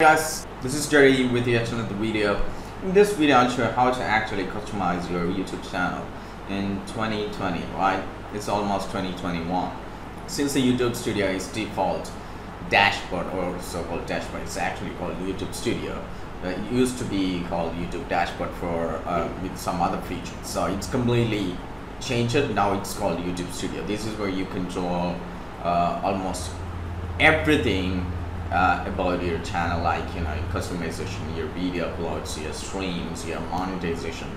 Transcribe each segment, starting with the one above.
Guys, this is Jerry with yet another video. In this video I'll show you how to actually customize your YouTube channel in 2020, right? It's almost 2021. Since the YouTube Studio is default dashboard or so-called dashboard, it's actually called YouTube Studio. It used to be called YouTube Dashboard for with some other features. So it's completely changed it. Now it's called YouTube Studio. This is where you control almost everything about your channel, like your customization, your video uploads, your streams, your monetization,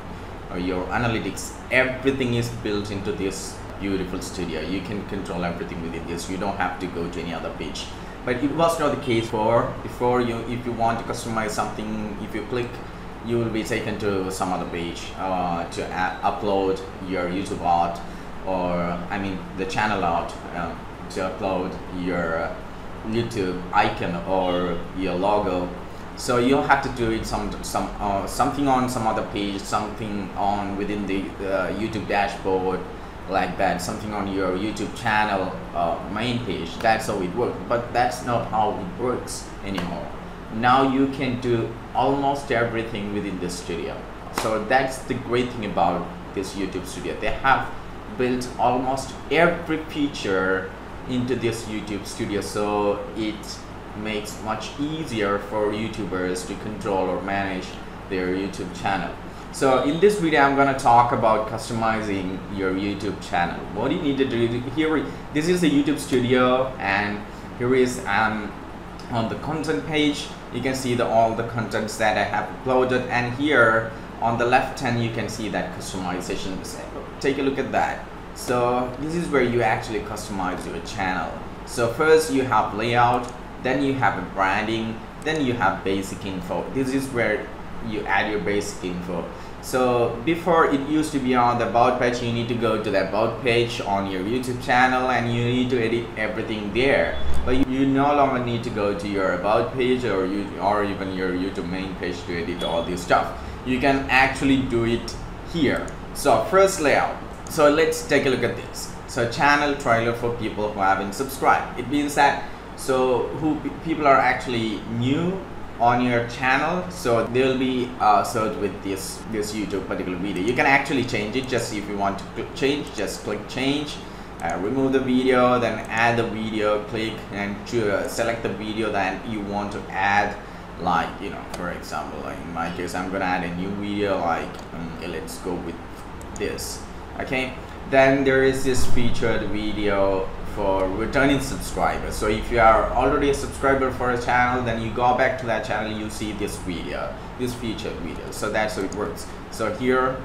or your analytics. Everything is built into this beautiful studio. You can control everything within this. You don't have to go to any other page. But it was not the case before. If you want to customize something, if you click, you will be taken to some other page to upload your YouTube art, or the channel art, to upload your YouTube icon or your logo. So you'll have to do it something on some other page, something on within the YouTube dashboard, like that, something on your YouTube channel main page. That's how it works. But that's not how it works anymore. Now you can do almost everything within the studio. So that's the great thing about this YouTube Studio. They have built almost every feature into this YouTube Studio, so it makes much easier for YouTubers to control or manage their YouTube channel. So in this video I'm going to talk about customizing your YouTube channel. What you need to do here, this is the YouTube Studio, and here is on the content page you can see all the contents that I have uploaded, and here on the left hand you can see that customization. Take a look at that. So this is where you actually customize your channel. So first you have layout, then you have a branding, then you have basic info. This is where you add your basic info. So before, it used to be on the about page. You need to go to the about page on your YouTube channel and you need to edit everything there. But you no longer need to go to your about page or even your YouTube main page to edit all this stuff. You can actually do it here. So first, layout. So let's take a look at this. So channel trailer for people who haven't subscribed. It means that people are actually new on your channel, so they will be served with this YouTube particular video. You can actually change it. Just if you want to change, just click change, remove the video, then add the video, click and select the video that you want to add. Like for example, like in my case I'm gonna add a new video, like okay, let's go with this. Okay, then there is this featured video for returning subscribers. So if you are already a subscriber for a channel, then you go back to that channel, you see this video, this featured video. So that's how it works. So here,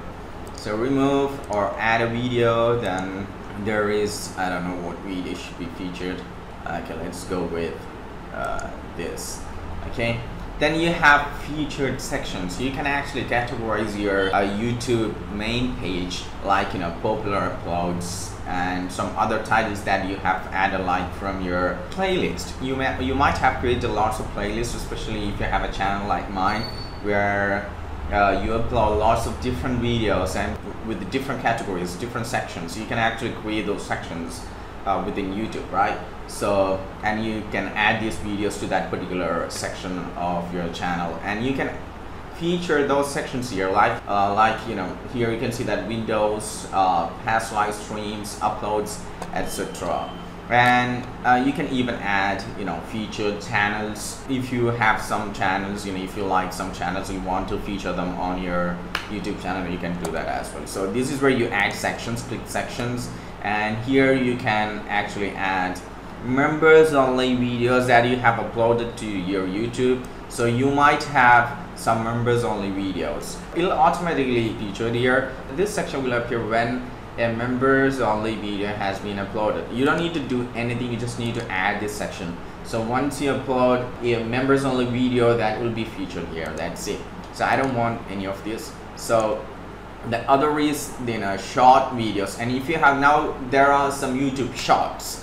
so remove or add a video, then there is, I don't know what video should be featured. Okay, let's go with this. Okay, then you have featured sections. You can actually categorize your YouTube main page, like popular uploads and some other titles that you have added, like from your playlist. You might have created lots of playlists, especially if you have a channel like mine, where you upload lots of different videos and with different categories, different sections. You can actually create those sections within YouTube, right? So, and you can add these videos to that particular section of your channel, and you can feature those sections here, like here you can see that Windows, past live streams, uploads, etc. And you can even add featured channels. If you have some channels, if you like some channels, you want to feature them on your YouTube channel, you can do that as well. So this is where you add sections. Click sections, and here you can actually add members only videos that you have uploaded to your YouTube. So you might have some members only videos. It'll automatically feature here. This section will appear when a members only video has been uploaded. You don't need to do anything, you just need to add this section. So once you upload a members only video, that will be featured here. That's it. So I don't want any of this. So the other is short videos, and if you have, now there are some YouTube shorts.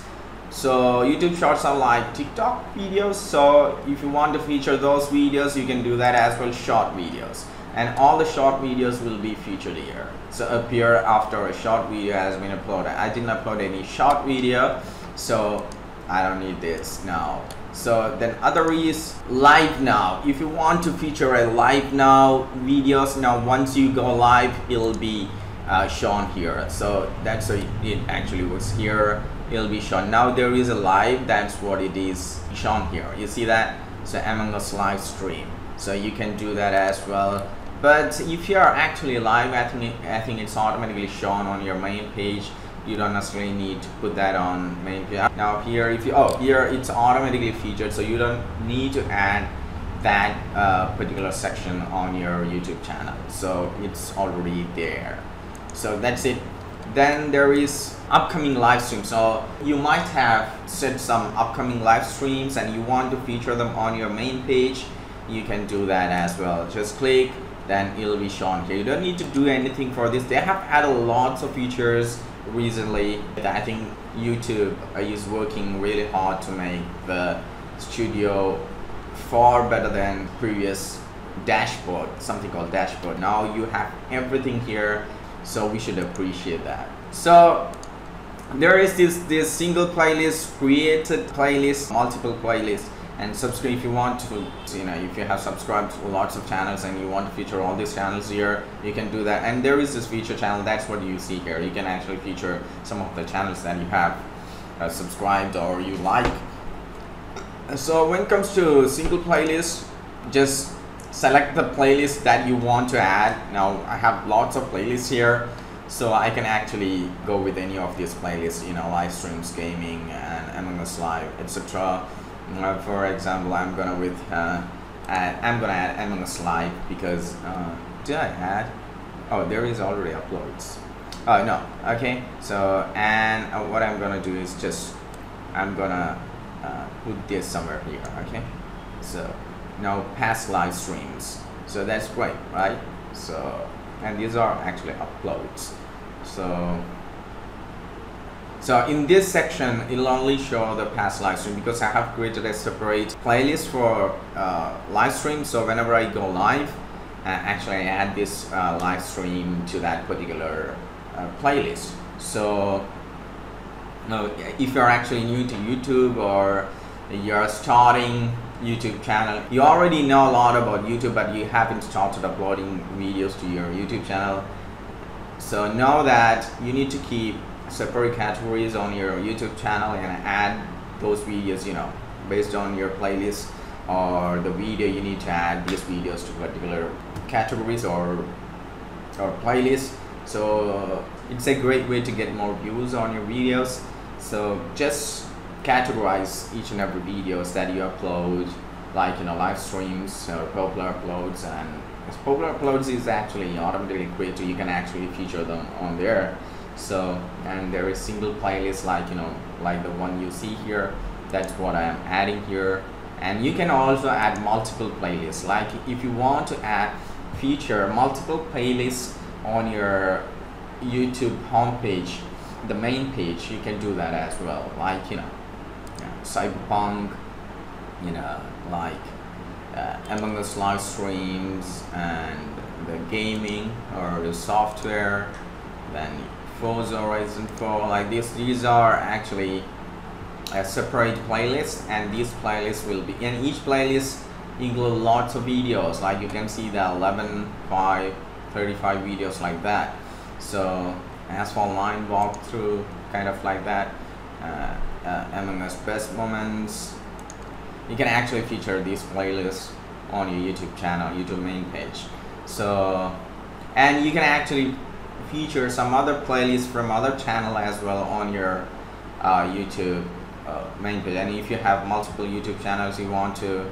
So YouTube shorts are like TikTok videos. So if you want to feature those videos, you can do that as well, short videos. And all the short videos will be featured here. So appear after a short video has been uploaded. I didn't upload any short video, so I don't need this now. So then other is live now. If you want to feature a live now videos, now once you go live, it'll be shown here. So that's how it actually works here. It'll be shown. Now there is a live, that's what it is shown here. You see that? So Among Us live stream. So you can do that as well. But if you are actually live, I think it's automatically shown on your main page. You don't necessarily need to put that on main page. Now here, if you here it's automatically featured, so you don't need to add that particular section on your YouTube channel. So it's already there. So that's it. Then there is upcoming live streams. So you might have set some upcoming live streams and you want to feature them on your main page. You can do that as well. Just click, then it'll be shown here. You don't need to do anything for this. They have added lots of features recently. I think YouTube is working really hard to make the studio far better than previous dashboard, something called dashboard. Now you have everything here, so we should appreciate that. So there is this single playlist, created playlist, multiple playlists, and subscribe if you want to, if you have subscribed to lots of channels and you want to feature all these channels here, you can do that. And there is this feature channel, that's what you see here. You can actually feature some of the channels that you have subscribed or you like. So when it comes to single playlist, just select the playlist that you want to add. Now I have lots of playlists here, so I can actually go with any of these playlists, live streams, gaming, and Among Us Live, etc. For example, I'm gonna add Among Us Live because did I add? Oh, there is already uploads. Oh no, okay. So and what I'm gonna do is just I'm gonna put this somewhere here. Okay, so now past live streams. So that's great, right? So and these are actually uploads. So in this section, it'll only show the past live stream because I have created a separate playlist for live stream. So whenever I go live, actually I add this live stream to that particular playlist. So if you're actually new to YouTube or you're starting YouTube channel, you already know a lot about YouTube, but you haven't started uploading videos to your YouTube channel. So know that you need to keep separate categories on your YouTube channel and add those videos, based on your playlist or the video. You need to add these videos to particular categories or playlists. So it's a great way to get more views on your videos. So just categorize each and every videos that you upload, like live streams or popular uploads. And popular uploads is actually automatically created. You can actually feature them on there. So and there is single playlist like the one you see here. That's what I am adding here. And you can also add multiple playlists. Like if you want to feature multiple playlists on your YouTube homepage, the main page, you can do that as well. Like Cyberpunk, like Among Us live streams and the gaming or the software, then Forza Horizon 4, like this. These are actually a separate playlist, and these playlists will be, and each playlist include lots of videos. Like you can see the 11, 5, 35 videos like that. So Asphalt 9 walkthrough, kind of like that. Among Us best moments. You can actually feature these playlists on your YouTube channel, YouTube main page. So, and you can actually feature some other playlists from other channel as well on your YouTube main page. And if you have multiple YouTube channels, you want to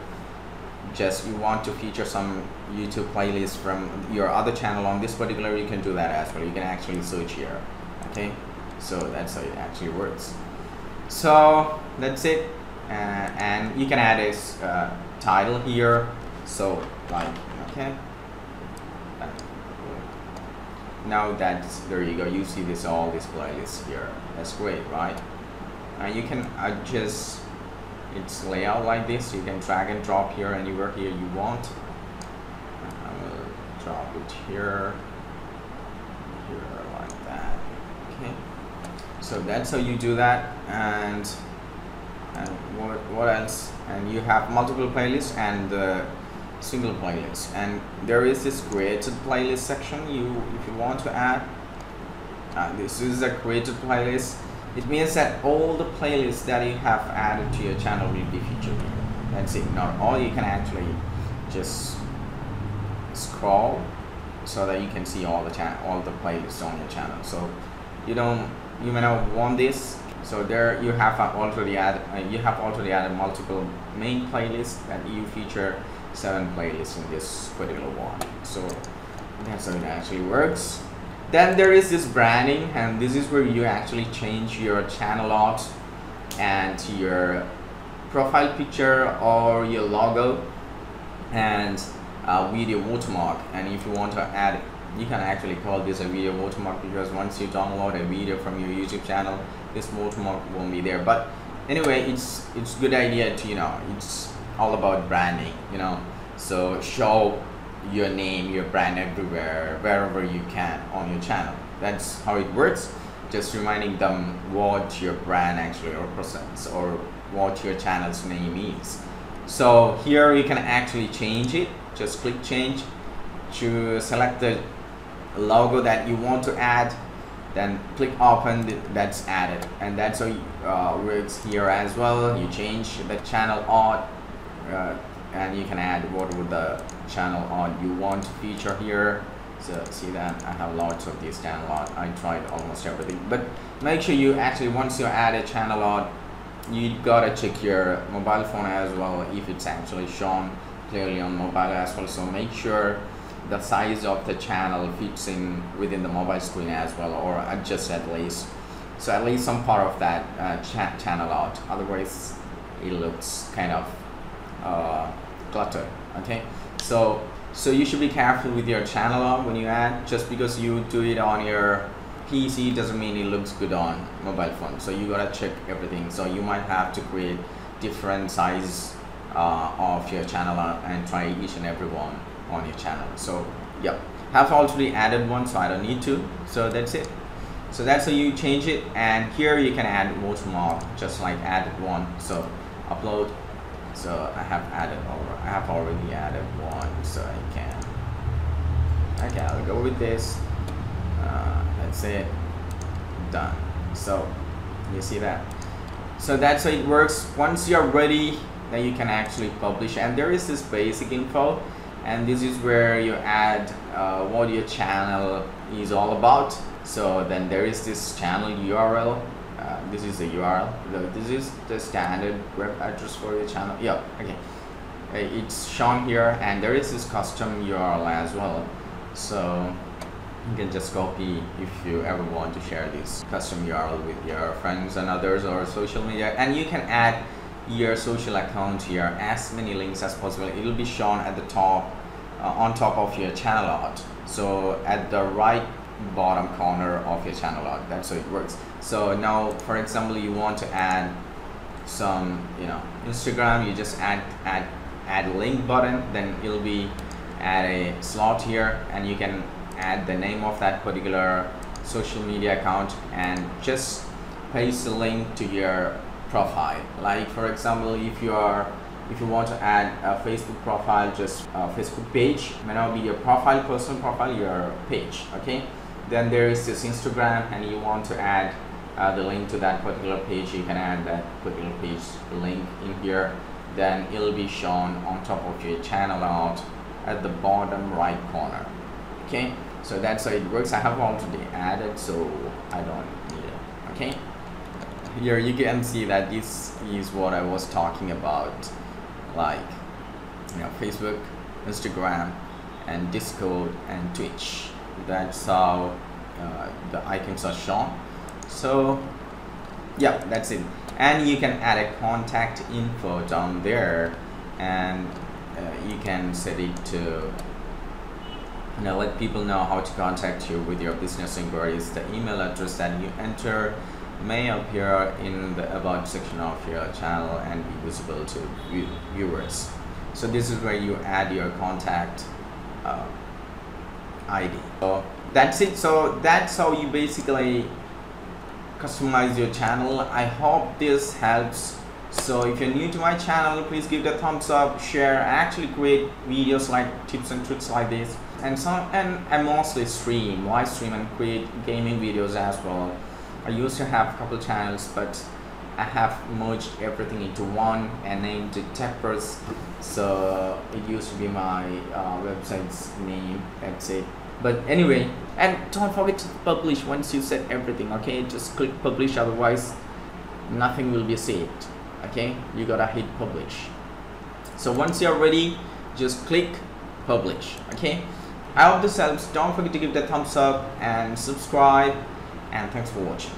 feature some YouTube playlists from your other channel on this particular, you can do that as well. You can actually search here. Okay, so that's how it actually works. So that's it. And you can add a title here. So like, okay, now that's, there you go, you see this, all these playlists here. That's great, right? And you can adjust its layout like this. You can drag and drop here anywhere here you want. I will drop it here like that. Okay, so that's how you do that. And what else? and you have multiple playlists and single playlist, and there is this created playlist section. If you want to add, this is a created playlist. It means that all the playlists that you have added to your channel will be featured here. That's it. Not all, you can actually just scroll so that you can see all the playlists on your channel. So you may not want this. So there you have already added multiple main playlists that you feature 7 playlists in this particular one. So that's how it actually works. Then there is this branding, and this is where you actually change your channel art and your profile picture or your logo and video watermark. And if you want to add, you can actually call this a video watermark, because once you download a video from your YouTube channel, this watermark won't be there. But anyway, it's good idea to, it's all about branding, so show your name, your brand everywhere, wherever you can on your channel. That's how it works. Just reminding them what your brand actually represents or what your channel's name is. So here you can actually change it. Just click change to select the logo that you want to add, then click open, that's added, and that's how it works here as well. You change the channel art, and you can add what would the channel art you want to feature here. So see that I have lots of these channel art. I tried almost everything, but make sure you actually, once you add a channel art, you gotta check your mobile phone as well if it's actually shown clearly on mobile as well. So make sure the size of the channel fits in within the mobile screen as well, or adjust at least. So at least some part of that channel art. Otherwise, it looks kind of cluttered. Okay, so you should be careful with your channel art when you add. Just because you do it on your PC doesn't mean it looks good on mobile phone. So you gotta check everything. So you might have to create different size of your channel art and try each and every one on your channel. So yeah, have already added one, so I don't need to. So that's it. So that's how you change it. And here you can add watermark, just like added one. So upload. So I have already added one, so I can. Okay, I'll go with this. That's it. Done. So you see that. So that's how it works. Once you're ready, then you can actually publish. And there is this basic info, and this is where you add what your channel is all about. So then there is this channel URL. This is the URL. This is the standard web address for your channel. Yeah, okay. It's shown here, and there is this custom URL as well. So you can just copy if you ever want to share this custom URL with your friends and others or social media. And you can add your social account here, as many links as possible. It will be shown at the top, on top of your channel art. So at the right bottom corner of your channel art. That's how it works. So now, for example, you want to add some, Instagram. You just add link button. Then it'll be add a slot here, and you can add the name of that particular social media account and just paste the link to your profile. Like for example, if you want to add a Facebook profile, just a Facebook page, may not be your profile, personal profile, your page. Okay, then there is this Instagram, and you want to add the link to that particular page. You can add that particular page link in here, then it'll be shown on top of your channel art at the bottom right corner. Okay, so that's how it works. I have already added, so I don't need it. Okay, here you can see that this is what I was talking about, like Facebook, Instagram, and Discord and Twitch. That's how the icons are shown. So yeah, that's it. And you can add a contact info down there, and you can set it to let people know how to contact you with your business inquiries. The email address that you enter may appear in the about section of your channel and be visible to viewers. So this is where you add your contact ID. So that's it. So that's how you basically customize your channel. I hope this helps So if you're new to my channel, please give it a thumbs up, share. I actually create videos like tips and tricks like this, and I mostly live stream and create gaming videos as well. I used to have a couple channels, but I have merged everything into one and named it TechPress. So it used to be my website's name. That's it. But anyway, and don't forget to publish once you set everything. Okay, just click publish, otherwise nothing will be saved. Okay, you gotta hit publish. So once you're ready, just click publish. Okay, I hope this helps. Don't forget to give that thumbs up and subscribe, and thanks for watching.